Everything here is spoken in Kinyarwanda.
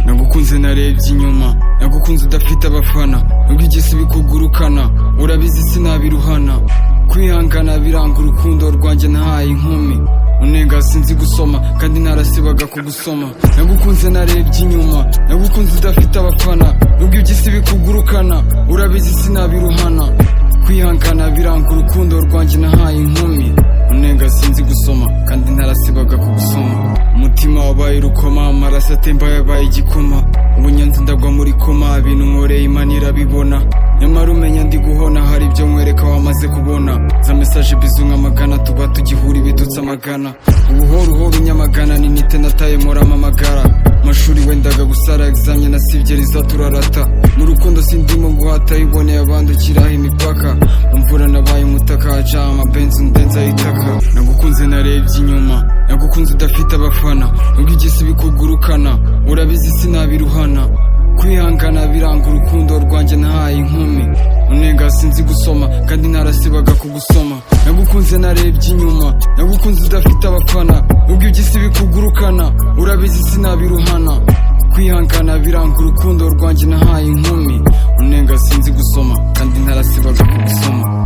Nagukunze narebye inyuma, nagukunze udafite abafana, nubwo igisi bikugurukana, urabizi sinabiruhana. Kwihangana biranga urukundo rwanjye nahaye inkumi, unenga sinzi gusoma kandi narasibaga kugusoma. Nagukunze narebye inyuma, nagukunze udafite abafana, nubwo igisi bikugurukana, urabizi sinabiruhana. Kwihangana biranga urukundo rwanjye nahaye inkumi, unenga sinzi gusoma kandi narasibaga kugusoma. Umutima wabaye urukoma, amaraso atemba yabaye igikoma, ubu nyanze ndagwa muri koma, ibintu nkoreye Imana irabibona. Nyamara umenya ndi guhona, hari ibyo nkwereka wamaze kubona. Za message bizu nk'amagana, tuba tugihura ibitutsi amagana. Ubuhoro Nyamagana ninite nataye morama amagara. Mashuri wendaga gusara, examye nasivye rizaturarata. Mu rukundo sindimo guhata, iboneye abandukiraho imipaka. Umvura nabaye umutaka, aja amabenzi ndenza itaka. Nagukunze narebye inyuma, nagukunze udafite abafana, nubwo igisi bikugurukana, urabizi sinabiruhana. Kwihangana biranga urukundo rwanjye nahaye inkumi, unenga sinzi gusoma kandi narasibaga kugusoma. Nagukunze narebye inyuma, nagukunze udafite abafana, nubwo igisi bikugurukana, urabizi sinabiruhana. Kwihangana biranga urukundo rwanjye nahaye inkumi, unenga sinzi gusoma kandi narasibaga kugusoma.